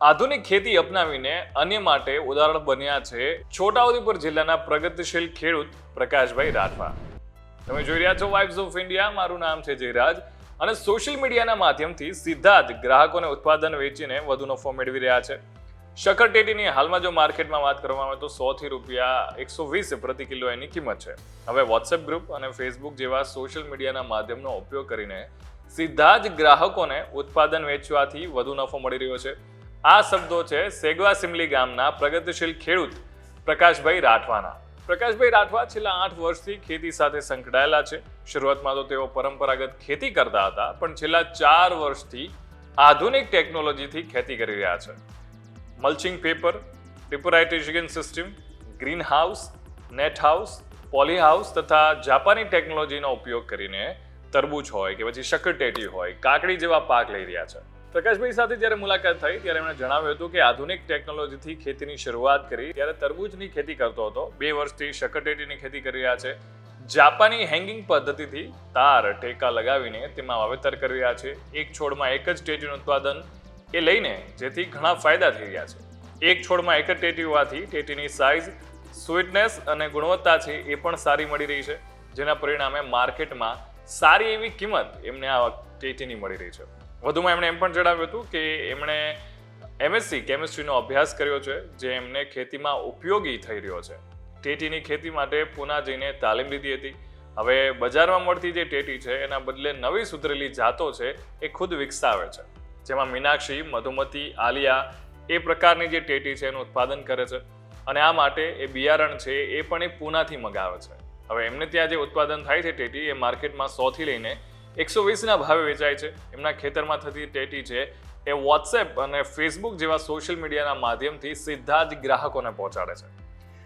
આધુનિક ખેતી અપનાવીને અન્ય માટે ઉદાહરણ બન્યા છે છોટાઉદેપુર જિલ્લાના પ્રગતિશીલ ખેડૂત પ્રકાશભાઈ રાઠવા. તમે જોઈ રહ્યા છો વાઇબ્સ ઓફ ઇન્ડિયા. મારું નામ છે જયરાજ અને સોશિયલ મીડિયાના માધ્યમથી સીધા જ ગ્રાહકોને ઉત્પાદન વેચીને વધુ નફો મેળવી રહ્યા છે. શક્કરટેટીની હાલમાં જો માર્કેટમાં વાત કરવામાં આવે તો 100 થી રૂપિયા 120 પ્રતિ કિલો એની કિંમત છે. હવે વોટ્સએપ ગ્રુપ અને ફેસબુક જેવા સોશિયલ મીડિયાના માધ્યમનો ઉપયોગ કરીને સીધા જ ગ્રાહકોને ઉત્પાદન વેચવાથી વધુ નફો મળી રહ્યો છે. આ શબ્દો છે સેગવા સિમલી ગામના પ્રગતિશીલ ખેડૂત પ્રકાશભાઈ રાઠવાના. પ્રકાશભાઈ રાઠવા છેલ્લા 8 વર્ષથી ખેતી સાથે સંકળાયેલા છે. શરૂઆતમાં તો તેઓ પરંપરાગત ખેતી કરતા હતા, પણ છેલ્લા 4 વર્ષથી આધુનિક ટેકનોલોજીથી ખેતી કરી રહ્યા છે. Mulching paper, temperization system, green house, net house, poly house તથા જાપાની ટેકનોલોજીનો ઉપયોગ કરીને તરબૂચ હોય કે પછી શક્કરટેટી હોય, કાકડી જેવા પાક લઈ રહ્યા છે. પ્રકાશભાઈ સાથે જ્યારે મુલાકાત થઈ ત્યારે એમણે જણાવ્યું હતું કે આધુનિક ટેકનોલોજીથી ખેતીની શરૂઆત કરી ત્યારે તરબૂચની ખેતી કરતો હતો. 2 વર્ષથી શક્કરટેટીની ખેતી કરી રહ્યા છે. જાપાની હેંગિંગ પદ્ધતિથી તાર ટેકા લગાવીને તેમાં વાવેતર કરી રહ્યા છે. એક છોડમાં એક જ ટેટીનું ઉત્પાદન એ લઈને જેથી ઘણા ફાયદા થઈ રહ્યા છે. એક છોડમાં એક જ ટેટી હોવાથી ટેટીની સાઇઝ, સ્વીટનેસ અને ગુણવત્તા છે એ પણ સારી મળી રહી છે, જેના પરિણામે માર્કેટમાં સારી એવી કિંમત એમને આ ટેટીની મળી રહી છે. વધુમાં એમણે એમ પણ જણાવ્યું હતું કે એમણે MSc કેમિસ્ટ્રીનો અભ્યાસ કર્યો છે, જે એમને ખેતીમાં ઉપયોગી થઈ રહ્યો છે. ટેટીની ખેતી માટે પૂના જઈને તાલીમ લીધી હતી. હવે બજારમાં મળતી જે ટેટી છે એના બદલે નવી સુધરેલી જાતો છે એ ખુદ વિકસાવે છે, જેમાં મીનાક્ષી, મધુમતી, આલિયા એ પ્રકારની જે ટેટી છે એનું ઉત્પાદન કરે છે. અને આ માટે એ બિયારણ છે એ પણ એ પૂનાથી મંગાવે છે. હવે એમને ત્યાં જે ઉત્પાદન થાય છે ટેટી એ માર્કેટમાં 100 થી લઈને 120ના ભાવે વેચાય છે. એમના ખેતરમાં થતી ટેટી છે એ વોટ્સએપ અને ફેસબુક જેવા સોશિયલ મીડિયાના માધ્યમથી સીધા જ ગ્રાહકોને પહોંચાડે છે,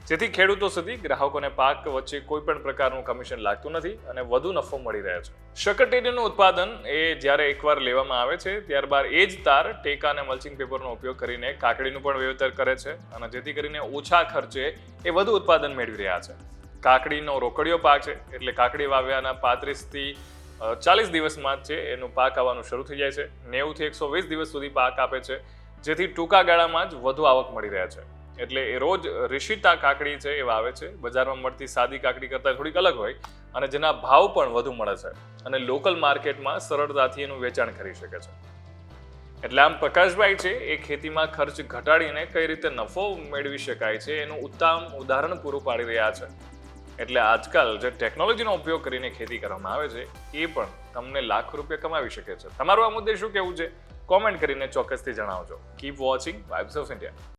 જેથી ખેડૂતો સુધી ગ્રાહકોને પાક વચ્ચે કોઈ પણ પ્રકારનું કમિશન લાગતું નથી અને વધુ નફો મળી રહે છે. શક્કરટેટીનું ઉત્પાદન એ જ્યારે એકવાર લેવામાં આવે છે ત્યારબાદ એ જ તાર, ટેકા અને મલ્ચિંગ પેપરનો ઉપયોગ કરીને કાકડીનું પણ વાવેતર કરે છે અને જેથી કરીને ઓછા ખર્ચે એ વધુ ઉત્પાદન મેળવી રહ્યા છે. કાકડીનો રોકડિયો પાક છે, એટલે કાકડી વાવ્યાના 35 થી 40 દિવસમાં જ છે એનું પાક આવવાનું શરૂ થઈ જાય છે. 90 થી 120 દિવસ સુધી પાક આપે છે, જેથી ટૂંકા ગાળામાં જ વધુ આવક મળી રહે છે. એટલે એ રોજ રિશિતા કાકડી છે એ વાવે છે. બજારમાં મળતી સાદી કાકડી કરતાં થોડીક અલગ હોય અને જેના ભાવ પણ વધુ મળે છે અને લોકલ માર્કેટમાં સરળતાથી એનું વેચાણ કરી શકે છે. એટલે આમ પ્રકાશભાઈ છે એ ખેતીમાં ખર્ચ ઘટાડીને કઈ રીતે નફો મેળવી શકાય છે એનું ઉત્તમ ઉદાહરણ પૂરું પાડી રહ્યા છે. એટલે આજકાલ જે ટેકનોલોજીનો ઉપયોગ કરીને ખેતી કરવામાં આવે છે એ પણ તમને લાખો રૂપિયા કમાવી શકે છે. તમારું આ મુદ્દે શું કહેવું છે? કોમેન્ટ કરીને ચોક્કસથી જણાવજો. Keep watching vibes of India.